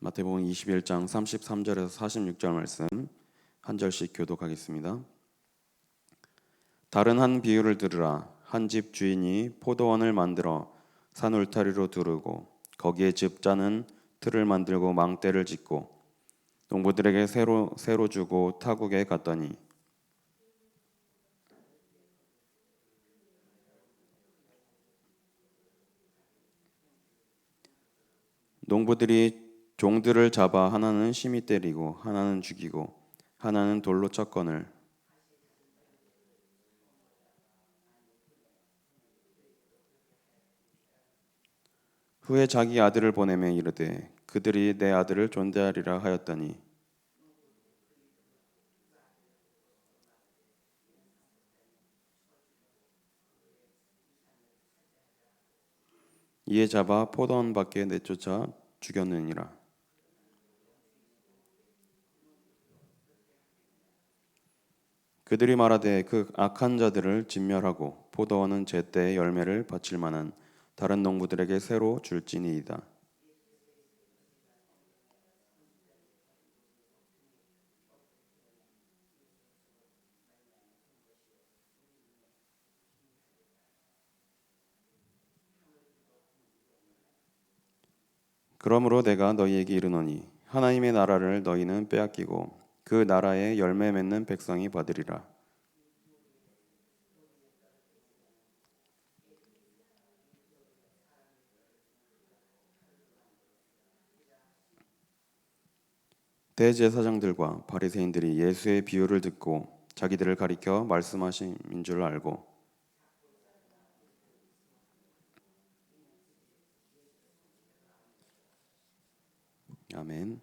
마태복음 21장 33절에서 46절 말씀 한 절씩 교독하겠습니다. 다른 한 비유를 들으라. 한 집 주인이 포도원을 만들어 산 울타리로 두르고 거기에 즙 짜는 틀을 만들고 망대를 짓고 농부들에게 새로 주고 타국에 갔더니 농부들이 종들을 잡아 하나는 심히 때리고 하나는 죽이고 하나는 돌로 쳤거늘 후에 자기 아들을 보내매 이르되 그들이 내 아들을 존대하리라 하였더니 이에 잡아 포도원 밖에 내쫓아 죽였느니라. 그들이 말하되 그 악한 자들을 진멸하고 포도원은 제때의 열매를 바칠 만한 다른 농부들에게 새로 줄지니이다. 그러므로 내가 너희에게 이르노니 하나님의 나라를 너희는 빼앗기고 그 나라의 열매 맺는 백성이 받으리라. 대제사장들과 바리새인들이 예수의 비유를 듣고 자기들을 가리켜 말씀하심인 줄 알고 아멘.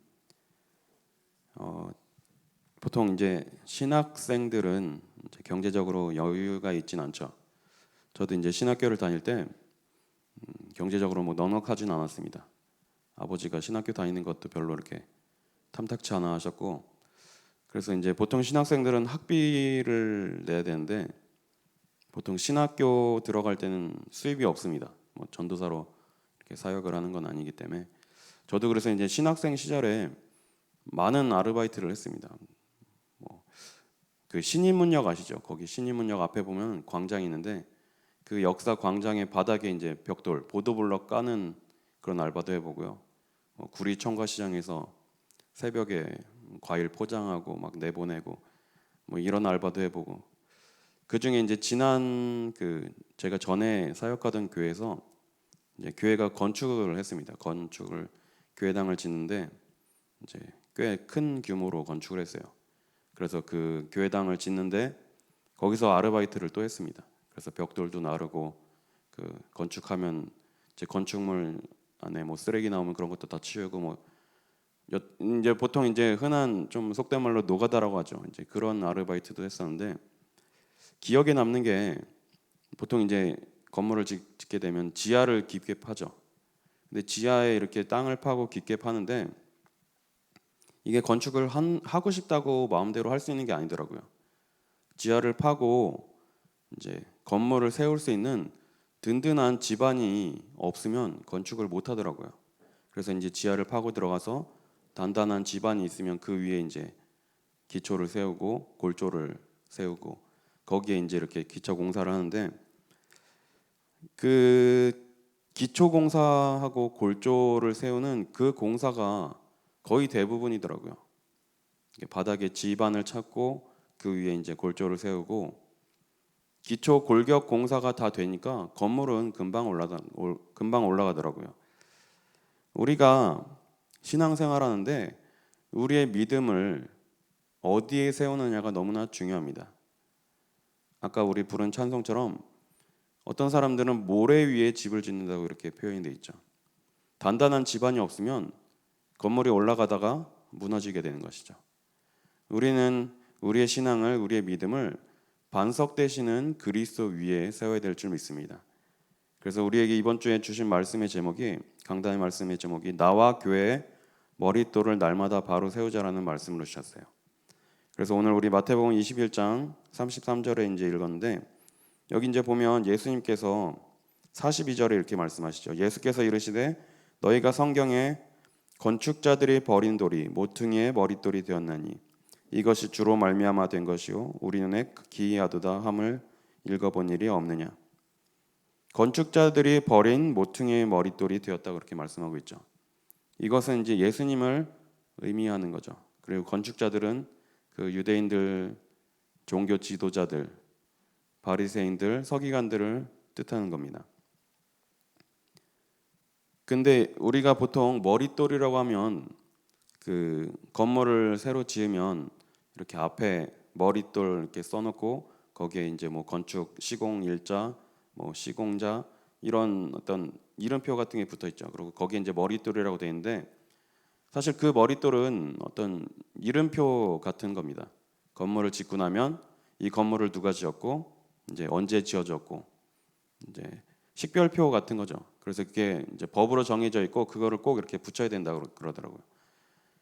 보통 이제 신학생들은 이제 경제적으로 여유가 있진 않죠. 저도 이제 신학교를 다닐 때 경제적으로 뭐 넉넉하진 않았습니다. 아버지가 신학교 다니는 것도 별로 이렇게 탐탁치 않아 하셨고, 그래서 이제 보통 신학생들은 학비를 내야 되는데 보통 신학교 들어갈 때는 수입이 없습니다. 뭐 전도사로 이렇게 사역을 하는 건 아니기 때문에 저도 그래서 이제 신학생 시절에 많은 아르바이트를 했습니다. 그 신인문역 아시죠? 거기 신인문역 앞에 보면 광장이 있는데 그 역사 광장의 바닥에 이제 벽돌, 보도블럭 까는 그런 알바도 해보고요. 구리 청과시장에서 새벽에 과일 포장하고 막 내보내고 뭐 이런 알바도 해보고 그 중에 이제 지난 그 제가 전에 사역하던 교회에서 이제 교회가 건축을 했습니다. 건축을 교회당을 짓는데 이제 꽤 큰 규모로 건축을 했어요. 그래서 그 교회당을 짓는데 거기서 아르바이트를 또 했습니다. 그래서 벽돌도 나르고 그 건축하면 이제 건축물 안에 뭐 쓰레기 나오면 그런 것도 다 치우고 뭐 이제 보통 이제 흔한 좀 속된 말로 노가다라고 하죠. 이제 그런 아르바이트도 했었는데 기억에 남는 게 보통 이제 건물을 짓게 되면 지하를 깊게 파죠. 근데 지하에 이렇게 땅을 파고 깊게 파는데 이게 건축을 하고 싶다고 마음대로 할 수 있는 게 아니더라고요. 지하를 파고 이제 건물을 세울 수 있는 든든한 지반이 없으면 건축을 못 하더라고요. 그래서 이제 지하를 파고 들어가서 단단한 지반이 있으면 그 위에 이제 기초를 세우고 골조를 세우고 거기에 이제 이렇게 기초 공사를 하는데 그 기초 공사하고 골조를 세우는 그 공사가 거의 대부분이더라고요. 바닥에 지반을 찾고 그 위에 이제 골조를 세우고 기초 골격 공사가 다 되니까 건물은 금방 올라가더라고요. 우리가 신앙생활하는데 우리의 믿음을 어디에 세우느냐가 너무나 중요합니다. 아까 우리 부른 찬송처럼 어떤 사람들은 모래 위에 집을 짓는다고 이렇게 표현이 돼 있죠. 단단한 지반이 없으면 건물이 올라가다가 무너지게 되는 것이죠. 우리는 우리의 신앙을, 우리의 믿음을 반석 되시는 그리스도 위에 세워야 될 줄 믿습니다. 그래서 우리에게 이번 주에 주신 말씀의 제목이 강단의 말씀의 제목이 나와 교회의 머릿돌을 날마다 바로 세우자라는 말씀으로 주셨어요. 그래서 오늘 우리 마태복음 21장 33절에 이제 읽었는데 여기 이제 보면 예수님께서 42절에 이렇게 말씀하시죠. 예수께서 이르시되 너희가 성경에 건축자들이 버린 돌이 모퉁이의 머릿돌이 되었나니 이것이 주로 말미암아 된 것이요 우리 눈에 기이하도다 함을 읽어본 일이 없느냐. 건축자들이 버린 모퉁이의 머릿돌이 되었다 그렇게 말씀하고 있죠. 이것은 이제 예수님을 의미하는 거죠. 그리고 건축자들은 그 유대인들, 종교 지도자들, 바리새인들, 서기관들을 뜻하는 겁니다. 근데 우리가 보통 머릿돌이라고 하면 그 건물을 새로 지으면 이렇게 앞에 머릿돌 이렇게 써놓고 거기에 이제 뭐 건축 시공 일자, 뭐 시공자 이런 어떤 이름표 같은 게 붙어 있죠. 그리고 거기에 이제 머릿돌이라고 되어 있는데 사실 그 머릿돌은 어떤 이름표 같은 겁니다. 건물을 짓고 나면 이 건물을 누가 지었고 이제 언제 지어졌고 이제 식별표 같은 거죠. 그래서 그게 이제 법으로 정해져 있고 그거를 꼭 이렇게 붙여야 된다고 그러더라고요.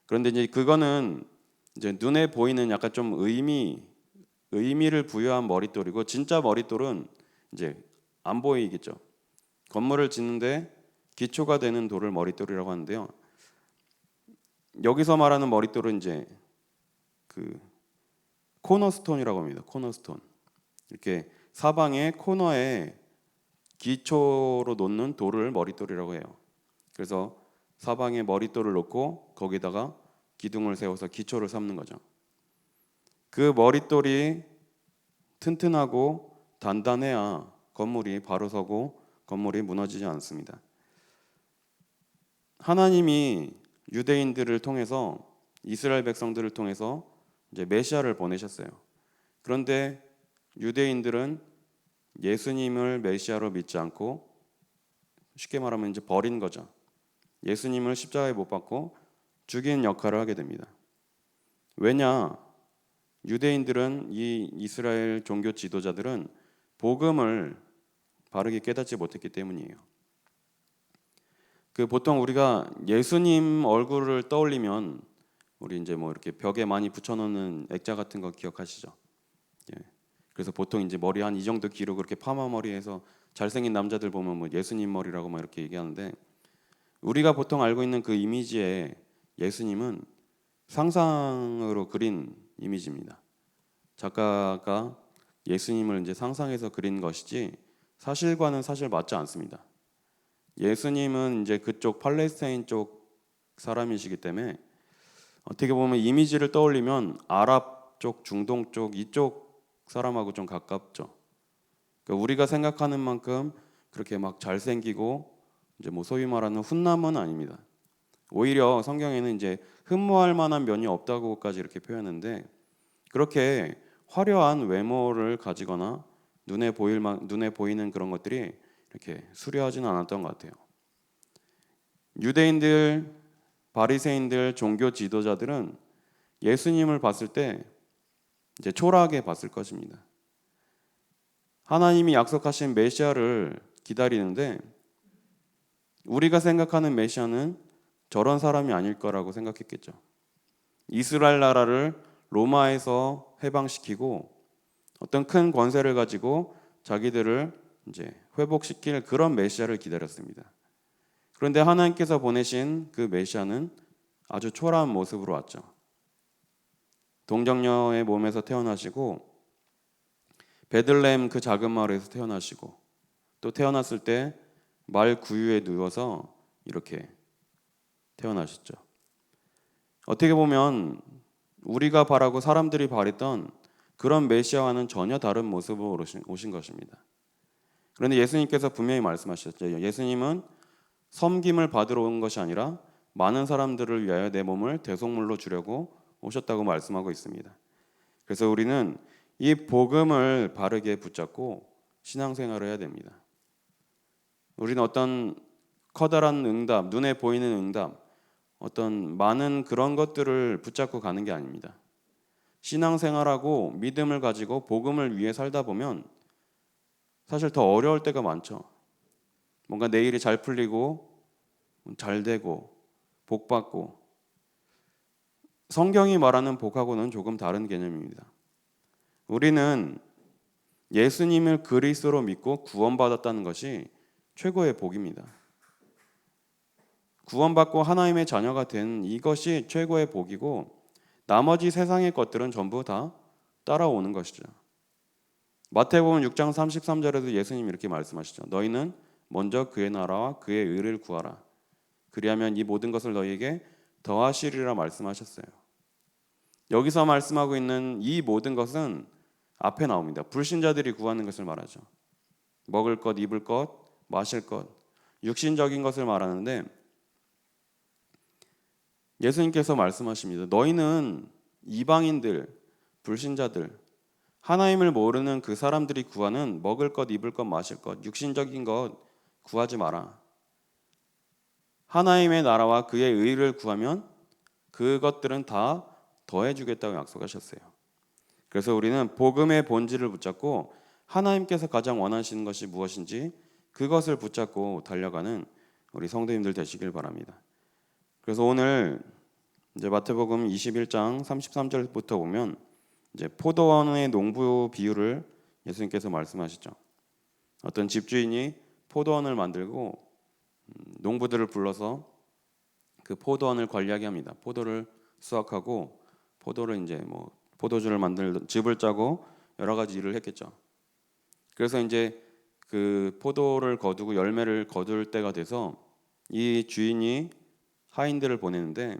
그런데 이제 그거는 이제 눈에 보이는 약간 좀 의미를 부여한 머릿돌이고 진짜 머릿돌은 이제 안 보이겠죠. 건물을 짓는데 기초가 되는 돌을 머릿돌이라고 하는데요. 여기서 말하는 머릿돌은 이제 그 코너스톤이라고 합니다. 코너스톤. 이렇게 사방에 코너에 기초로 놓는 돌을 머릿돌이라고 해요. 그래서 사방에 머릿돌을 놓고 거기다가 기둥을 세워서 기초를 삼는 거죠. 그 머릿돌이 튼튼하고 단단해야 건물이 바로 서고 건물이 무너지지 않습니다. 하나님이 유대인들을 통해서 이스라엘 백성들을 통해서 이제 메시아를 보내셨어요. 그런데 유대인들은 예수님을 메시아로 믿지 않고 쉽게 말하면 이제 버린 거죠. 예수님을 십자가에 못 박고 죽인 역할을 하게 됩니다. 왜냐? 유대인들은 이 이스라엘 종교 지도자들은 복음을 바르게 깨닫지 못했기 때문이에요. 그 보통 우리가 예수님 얼굴을 떠올리면 우리 이제 뭐 이렇게 벽에 많이 붙여놓는 액자 같은 거 기억하시죠? 예. 그래서 보통 이제 머리 한 이 정도 길고 그렇게 파마 머리해서 잘생긴 남자들 보면 뭐 예수님 머리라고 막 이렇게 얘기하는데 우리가 보통 알고 있는 그 이미지의 예수님은 상상으로 그린 이미지입니다. 작가가 예수님을 이제 상상해서 그린 것이지 사실과는 사실 맞지 않습니다. 예수님은 이제 그쪽 팔레스타인 쪽 사람이시기 때문에 어떻게 보면 이미지를 떠올리면 아랍 쪽, 중동 쪽 이쪽 사람하고 좀 가깝죠. 그러니까 우리가 생각하는 만큼 그렇게 막 잘생기고 이제 뭐 소위 말하는 훈남은 아닙니다. 오히려 성경에는 이제 흠모할 만한 면이 없다고까지 이렇게 표현하는데 그렇게 화려한 외모를 가지거나 눈에 보이는 그런 것들이 이렇게 수려하지는 않았던 것 같아요. 유대인들, 바리새인들, 종교 지도자들은 예수님을 봤을 때 이제 초라하게 봤을 것입니다. 하나님이 약속하신 메시아를 기다리는데 우리가 생각하는 메시아는 저런 사람이 아닐 거라고 생각했겠죠. 이스라엘 나라를 로마에서 해방시키고 어떤 큰 권세를 가지고 자기들을 이제 회복시킬 그런 메시아를 기다렸습니다. 그런데 하나님께서 보내신 그 메시아는 아주 초라한 모습으로 왔죠. 동정녀의 몸에서 태어나시고 베들레헴 그 작은 마을에서 태어나시고 또 태어났을 때 말 구유에 누워서 이렇게 태어나셨죠. 어떻게 보면 우리가 바라고 사람들이 바랬던 그런 메시아와는 전혀 다른 모습으로 오신 것입니다. 그런데 예수님께서 분명히 말씀하셨죠. 예수님은 섬김을 받으러 온 것이 아니라 많은 사람들을 위하여 내 몸을 대속물로 주려고 오셨다고 말씀하고 있습니다. 그래서 우리는 이 복음을 바르게 붙잡고 신앙생활을 해야 됩니다. 우리는 어떤 커다란 응답, 눈에 보이는 응답, 어떤 많은 그런 것들을 붙잡고 가는 게 아닙니다. 신앙생활하고 믿음을 가지고 복음을 위해 살다 보면 사실 더 어려울 때가 많죠. 뭔가 내 일이 잘 풀리고 잘 되고 복 받고 성경이 말하는 복하고는 조금 다른 개념입니다. 우리는 예수님을 그리스도로 믿고 구원받았다는 것이 최고의 복입니다. 구원받고 하나님의 자녀가 된 이것이 최고의 복이고 나머지 세상의 것들은 전부 다 따라오는 것이죠. 마태복음 6장 33절에도 예수님이 이렇게 말씀하시죠. 너희는 먼저 그의 나라와 그의 의를 구하라. 그리하면 이 모든 것을 너희에게 더하시리라 말씀하셨어요. 여기서 말씀하고 있는 이 모든 것은 앞에 나옵니다. 불신자들이 구하는 것을 말하죠. 먹을 것, 입을 것, 마실 것, 육신적인 것을 말하는데 예수님께서 말씀하십니다. 너희는 이방인들, 불신자들, 하나님을 모르는 그 사람들이 구하는 먹을 것, 입을 것, 마실 것, 육신적인 것 구하지 마라. 하나님의 나라와 그의 의를 구하면 그것들은 다 더해주겠다고 약속하셨어요. 그래서 우리는 복음의 본질을 붙잡고 하나님께서 가장 원하시는 것이 무엇인지 그것을 붙잡고 달려가는 우리 성도님들 되시길 바랍니다. 그래서 오늘 이제 마태복음 21장 33절부터 보면 이제 포도원의 농부 비유를 예수님께서 말씀하시죠. 어떤 집주인이 포도원을 만들고 농부들을 불러서 그 포도원을 관리하게 합니다. 포도를 수확하고 포도를 이제 뭐 포도주를 만들 즙을 짜고 여러 가지 일을 했겠죠. 그래서 이제 그 포도를 거두고 열매를 거둘 때가 돼서 이 주인이 하인들을 보내는데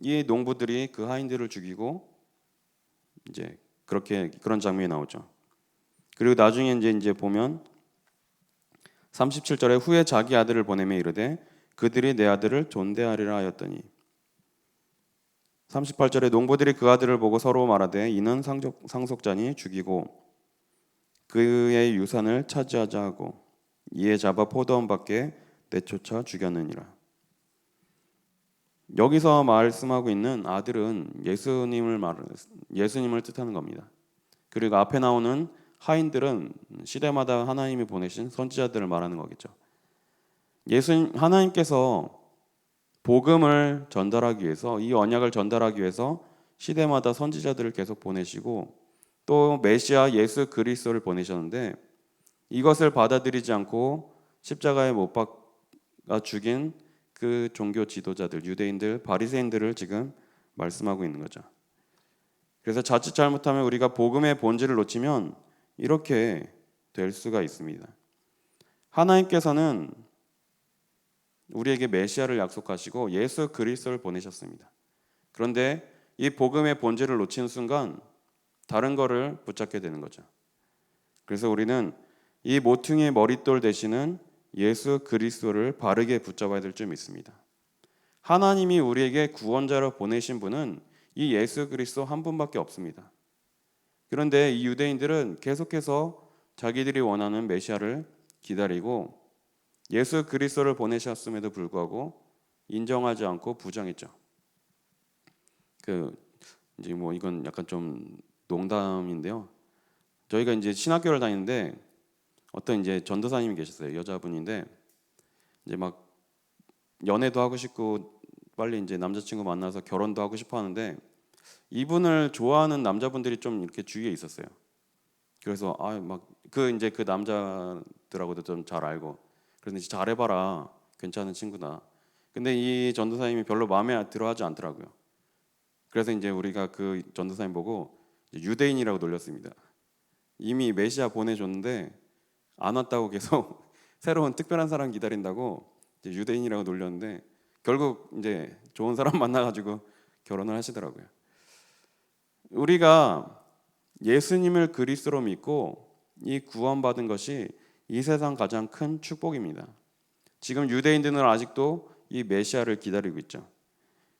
이 농부들이 그 하인들을 죽이고 이제 그런 장면이 나오죠. 그리고 나중에 이제 보면 37절에 후에 자기 아들을 보내매 이르되 그들이 내 아들을 존대하리라 하였더니 38절에 농부들이 그 아들을 보고 서로 말하되 이는 상속자니 죽이고 그의 유산을 차지하자 하고 이에 잡아 포도원 밖에 내쫓아 죽였느니라. 여기서 말씀하고 있는 아들은 예수님을 뜻하는 겁니다. 그리고 앞에 나오는 하인들은 시대마다 하나님이 보내신 선지자들을 말하는 거겠죠. 하나님께서 복음을 전달하기 위해서 이 언약을 전달하기 위해서 시대마다 선지자들을 계속 보내시고 또 메시아 예수 그리스도를 보내셨는데 이것을 받아들이지 않고 십자가에 못 박아 죽인 그 종교 지도자들, 유대인들, 바리새인들을 지금 말씀하고 있는 거죠. 그래서 자칫 잘못하면 우리가 복음의 본질을 놓치면 이렇게 될 수가 있습니다. 하나님께서는 우리에게 메시아를 약속하시고 예수 그리스도를 보내셨습니다. 그런데 이 복음의 본질을 놓치는 순간 다른 거를 붙잡게 되는 거죠. 그래서 우리는 이 모퉁이의 머릿돌 되시는 예수 그리스도를 바르게 붙잡아야 될 줄 믿습니다. 하나님이 우리에게 구원자로 보내신 분은 이 예수 그리스도 한 분밖에 없습니다. 그런데 이 유대인들은 계속해서 자기들이 원하는 메시아를 기다리고 예수 그리스도를 보내셨음에도 불구하고 인정하지 않고 부정했죠. 이제 뭐 이건 약간 좀 농담인데요. 저희가 이제 신학교를 다니는데 어떤 이제 전도사님이 계셨어요. 여자분인데 이제 막 연애도 하고 싶고 빨리 이제 남자친구 만나서 결혼도 하고 싶어 하는데 이분을 좋아하는 남자분들이 좀 이렇게 주위에 있었어요. 그래서 이제 그 남자들하고도 좀 잘 알고 그래서 이제 잘해봐라 괜찮은 친구다. 근데 이 전도사님이 별로 마음에 들어하지 않더라고요. 그래서 이제 우리가 그 전도사님 보고 유대인이라고 놀렸습니다. 이미 메시아 보내줬는데 안 왔다고 계속 새로운 특별한 사람 기다린다고 이제 유대인이라고 놀렸는데 결국 이제 좋은 사람 만나가지고 결혼을 하시더라고요. 우리가 예수님을 그리스도로 믿고 이 구원받은 것이 이 세상 가장 큰 축복입니다. 지금 유대인들은 아직도 이 메시아를 기다리고 있죠.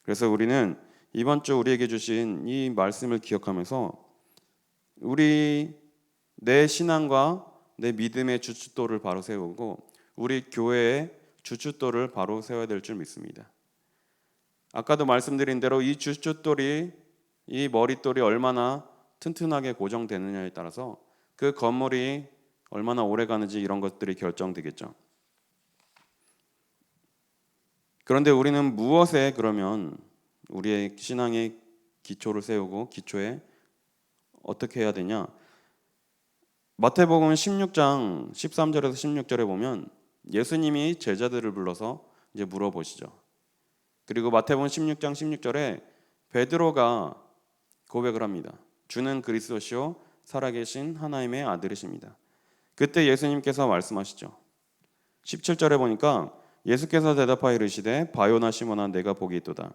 그래서 우리는 이번 주 우리에게 주신 이 말씀을 기억하면서 내 신앙과 내 믿음의 주춧돌을 바로 세우고 우리 교회의 주춧돌을 바로 세워야 될 줄 믿습니다. 아까도 말씀드린 대로 이 주춧돌이 이 머릿돌이 얼마나 튼튼하게 고정되느냐에 따라서 그 건물이 얼마나 오래 가는지 이런 것들이 결정되겠죠. 그런데 우리는 무엇에 그러면 우리의 신앙의 기초를 세우고 기초에 어떻게 해야 되냐? 마태복음 16장 13절에서 16절에 보면 예수님이 제자들을 불러서 이제 물어보시죠. 그리고 마태복음 16장 16절에 베드로가 고백을 합니다. 주는 그리스도시요 살아계신 하나님의 아들이십니다. 그때 예수님께서 말씀하시죠. 17절에 보니까 예수께서 대답하여 이르시되 바요나 시몬아 내가 복이 있도다.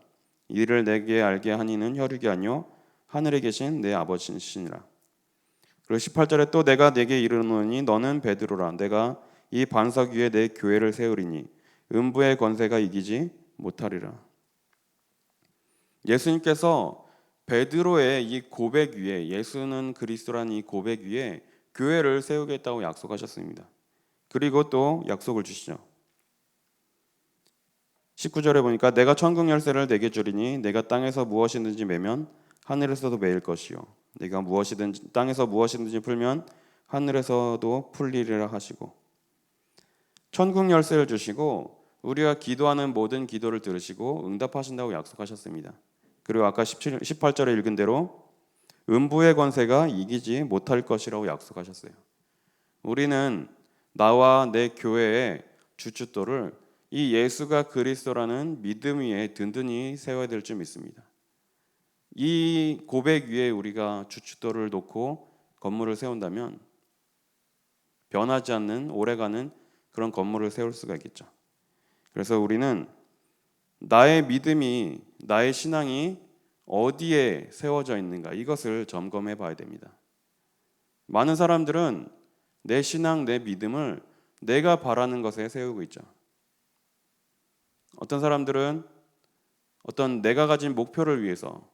이를 내게 알게 하니는 혈육이 아니요 하늘에 계신 내 아버지시니라. 그리고 18절에 또 내가 네게 이르노니 너는 베드로라. 내가 이 반석 위에 내 교회를 세우리니 음부의 권세가 이기지 못하리라. 예수님께서 베드로의 이 고백 위에 예수는 그리스도라는 이 고백 위에 교회를 세우겠다고 약속하셨습니다. 그리고 또 약속을 주시죠. 19절에 보니까 내가 천국 열쇠를 내게 주리니 내가 땅에서 무엇이든지 매면 하늘에서도 매일 것이요 내가 무엇이든지 땅에서 무엇이든지 풀면 하늘에서도 풀리리라 하시고 천국 열쇠를 주시고 우리가 기도하는 모든 기도를 들으시고 응답하신다고 약속하셨습니다. 그리고 아까 18절에 읽은 대로 음부의 권세가 이기지 못할 것이라고 약속하셨어요. 우리는 나와 내 교회의 주춧돌을 이 예수가 그리스도라는 믿음 위에 든든히 세워야 될 줄 믿습니다. 이 고백 위에 우리가 주춧돌을 놓고 건물을 세운다면 변하지 않는 오래가는 그런 건물을 세울 수가 있겠죠. 그래서 우리는 나의 믿음이 나의 신앙이 어디에 세워져 있는가 이것을 점검해 봐야 됩니다. 많은 사람들은 내 신앙, 내 믿음을 내가 바라는 것에 세우고 있죠. 어떤 사람들은 어떤 내가 가진 목표를 위해서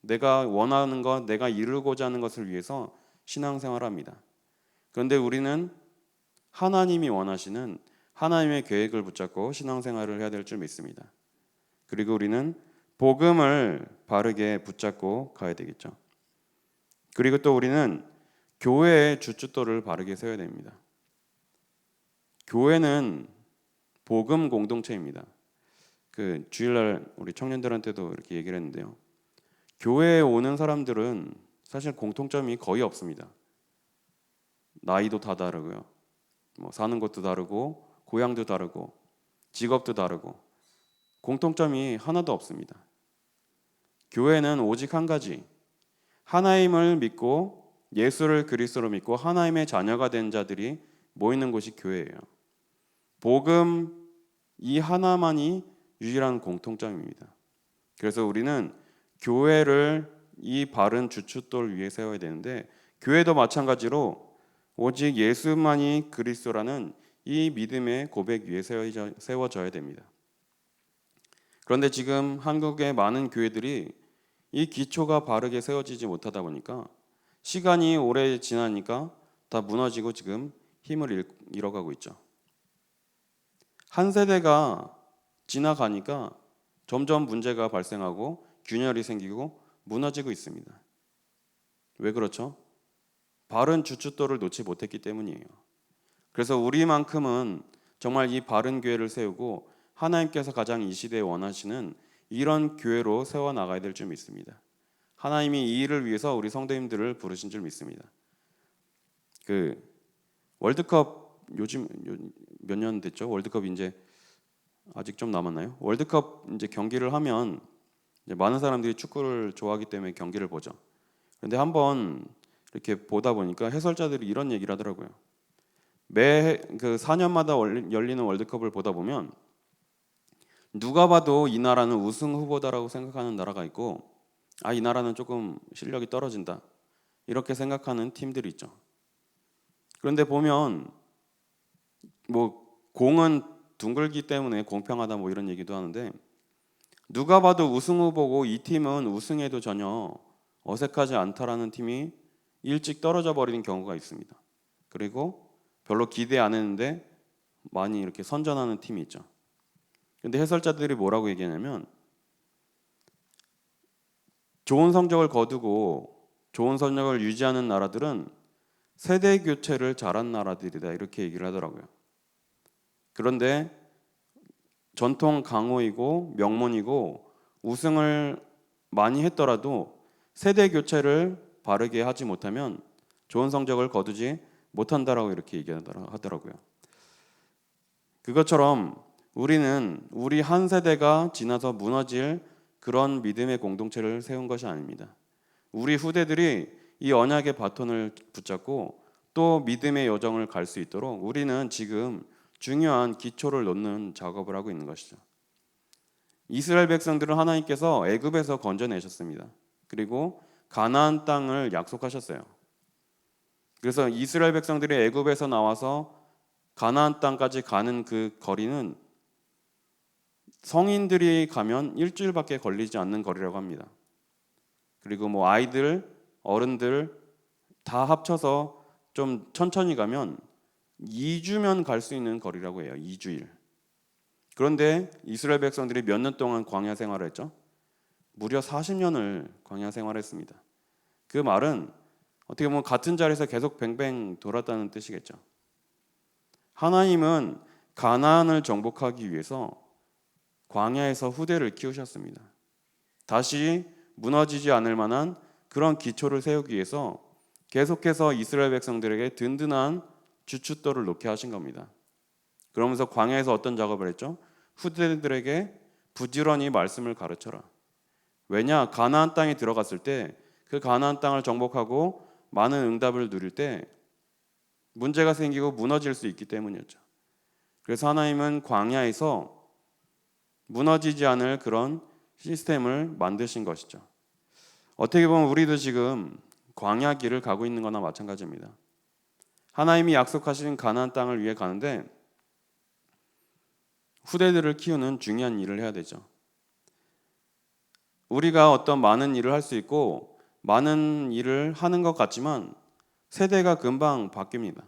내가 원하는 것, 내가 이루고자 하는 것을 위해서 신앙생활을 합니다. 그런데 우리는 하나님이 원하시는 하나님의 계획을 붙잡고 신앙생활을 해야 될 줄 믿습니다. 그리고 우리는 복음을 바르게 붙잡고 가야 되겠죠. 그리고 또 우리는 교회의 주춧돌을 바르게 세워야 됩니다. 교회는 복음 공동체입니다. 그 주일날 우리 청년들한테도 이렇게 얘기를 했는데요. 교회에 오는 사람들은 사실 공통점이 거의 없습니다. 나이도 다 다르고요. 사는 곳도 다르고 고향도 다르고 직업도 다르고 공통점이 하나도 없습니다. 교회는 오직 한 가지 하나님을 믿고 예수를 그리스도로 믿고 하나님의 자녀가 된 자들이 모이는 곳이 교회예요. 복음 이 하나만이 유일한 공통점입니다. 그래서 우리는 교회를 이 바른 주춧돌 위에 세워야 되는데 교회도 마찬가지로 오직 예수만이 그리스도라는 이 믿음의 고백 위에 세워져야 됩니다. 그런데 지금 한국의 많은 교회들이 이 기초가 바르게 세워지지 못하다 보니까 시간이 오래 지나니까 다 무너지고 지금 힘을 잃어가고 있죠. 한 세대가 지나가니까 점점 문제가 발생하고 균열이 생기고 무너지고 있습니다. 왜 그렇죠? 바른 주춧돌을 놓지 못했기 때문이에요. 그래서 우리만큼은 정말 이 바른 교회를 세우고 하나님께서 가장 이 시대에 원하시는 이런 교회로 세워나가야 될 줄 믿습니다. 하나님이 이 일을 위해서 우리 성도님들을 부르신 줄 믿습니다. 그 월드컵 요즘 몇 년 됐죠? 월드컵 이제 아직 좀 남았나요? 월드컵 이제 경기를 하면 이제 많은 사람들이 축구를 좋아하기 때문에 경기를 보죠. 그런데 한번 이렇게 보다 보니까 해설자들이 이런 얘기를 하더라고요. 매 그 4년마다 열리는 월드컵을 보다 보면 누가 봐도 이 나라는 우승 후보다라고 생각하는 나라가 있고 이 나라는 조금 실력이 떨어진다 이렇게 생각하는 팀들이 있죠. 그런데 보면 공은 둥글기 때문에 공평하다 이런 얘기도 하는데 누가 봐도 우승 후보고 이 팀은 우승해도 전혀 어색하지 않다라는 팀이 일찍 떨어져 버리는 경우가 있습니다. 그리고 별로 기대 안 했는데 많이 이렇게 선전하는 팀이 있죠. 근데 해설자들이 뭐라고 얘기하냐면 좋은 성적을 거두고 좋은 성적을 유지하는 나라들은 세대 교체를 잘한 나라들이다 이렇게 얘기를 하더라고요. 그런데 전통 강호이고 명문이고 우승을 많이 했더라도 세대 교체를 바르게 하지 못하면 좋은 성적을 거두지 못한다라고 이렇게 얘기하더라고요. 그것처럼 우리는 우리 한 세대가 지나서 무너질 그런 믿음의 공동체를 세운 것이 아닙니다. 우리 후대들이 이 언약의 바톤을 붙잡고 또 믿음의 여정을 갈 수 있도록 우리는 지금 중요한 기초를 놓는 작업을 하고 있는 것이죠. 이스라엘 백성들은 하나님께서 애굽에서 건져내셨습니다. 그리고 가나안 땅을 약속하셨어요. 그래서 이스라엘 백성들이 애굽에서 나와서 가나안 땅까지 가는 그 거리는 성인들이 가면 일주일밖에 걸리지 않는 거리라고 합니다. 그리고 뭐 아이들, 어른들 다 합쳐서 좀 천천히 가면 2주면 갈 수 있는 거리라고 해요. 2주일. 그런데 이스라엘 백성들이 몇 년 동안 광야 생활을 했죠? 무려 40년을 광야 생활했습니다. 그 말은 어떻게 보면 같은 자리에서 계속 뱅뱅 돌았다는 뜻이겠죠. 하나님은 가나안을 정복하기 위해서 광야에서 후대를 키우셨습니다. 다시 무너지지 않을 만한 그런 기초를 세우기 위해서 계속해서 이스라엘 백성들에게 든든한 주춧돌을 놓게 하신 겁니다. 그러면서 광야에서 어떤 작업을 했죠? 후대들에게 부지런히 말씀을 가르쳐라. 왜냐? 가나안 땅에 들어갔을 때 그 가나안 땅을 정복하고 많은 응답을 누릴 때 문제가 생기고 무너질 수 있기 때문이었죠. 그래서 하나님은 광야에서 무너지지 않을 그런 시스템을 만드신 것이죠. 어떻게 보면 우리도 지금 광야 길을 가고 있는 거나 마찬가지입니다. 하나님이 약속하신 가나안 땅을 위해 가는데 후대들을 키우는 중요한 일을 해야 되죠. 우리가 어떤 많은 일을 할 수 있고 많은 일을 하는 것 같지만 세대가 금방 바뀝니다.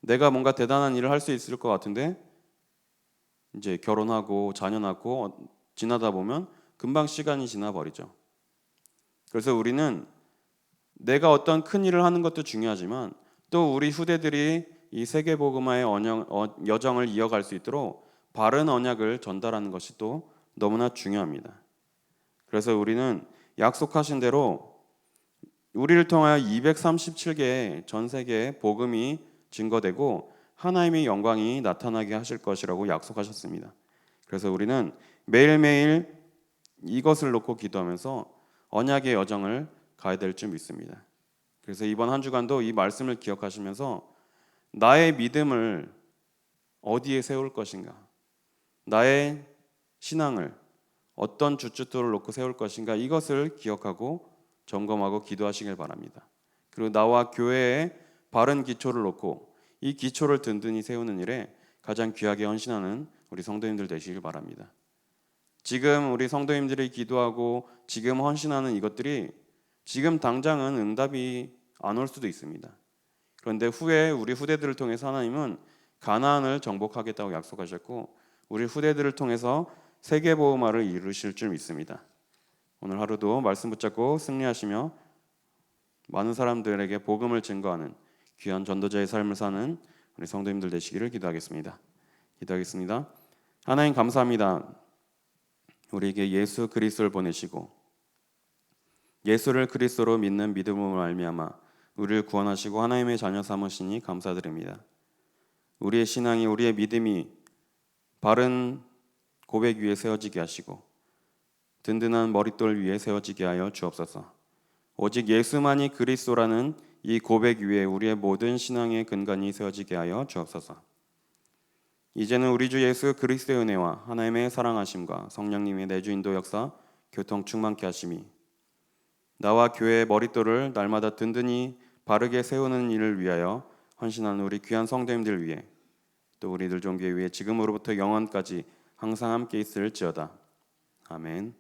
내가 뭔가 대단한 일을 할 수 있을 것 같은데 이제 결혼하고 자녀 낳고 지나다 보면 금방 시간이 지나버리죠. 그래서 우리는 내가 어떤 큰 일을 하는 것도 중요하지만 또 우리 후대들이 이 세계복음화의 여정을 이어갈 수 있도록 바른 언약을 전달하는 것이 또 너무나 중요합니다. 그래서 우리는 약속하신 대로 우리를 통하여 237개의 전 세계의 복음이 증거되고 하나님의 영광이 나타나게 하실 것이라고 약속하셨습니다. 그래서 우리는 매일매일 이것을 놓고 기도하면서 언약의 여정을 가야 될 줄 믿습니다. 그래서 이번 한 주간도 이 말씀을 기억하시면서 나의 믿음을 어디에 세울 것인가, 나의 신앙을 어떤 주춧돌을 놓고 세울 것인가, 이것을 기억하고 점검하고 기도하시길 바랍니다. 그리고 나와 교회의 바른 기초를 놓고 이 기초를 든든히 세우는 일에 가장 귀하게 헌신하는 우리 성도님들 되시길 바랍니다. 지금 우리 성도님들이 기도하고 지금 헌신하는 이것들이 지금 당장은 응답이 안 올 수도 있습니다. 그런데 후에 우리 후대들을 통해서 하나님은 가나안을 정복하겠다고 약속하셨고 우리 후대들을 통해서 세계보호마를 이루실 줄 믿습니다. 오늘 하루도 말씀 붙잡고 승리하시며 많은 사람들에게 복음을 증거하는 귀한 전도자의 삶을 사는 우리 성도님들 되시기를 기도하겠습니다. 기도하겠습니다. 하나님 감사합니다. 우리에게 예수 그리스도를 보내시고 예수를 그리스도로 믿는 믿음으로 말미암아 우리를 구원하시고 하나님의 자녀 삼으시니 감사드립니다. 우리의 신앙이 우리의 믿음이 바른 고백 위에 세워지게 하시고 든든한 머릿돌 위에 세워지게 하여 주옵소서. 오직 예수만이 그리스도라는 이 고백 위에 우리의 모든 신앙의 근간이 세워지게 하여 주옵소서. 이제는 우리 주 예수 그리스도의 은혜와 하나님의 사랑하심과 성령님의 내주 인도 역사 교통 충만케 하심이 나와 교회의 머릿돌을 날마다 든든히 바르게 세우는 일을 위하여 헌신하는 우리 귀한 성도님들 위해 또 우리들 종교회 위해 지금으로부터 영원까지 항상 함께 있을지어다. 아멘.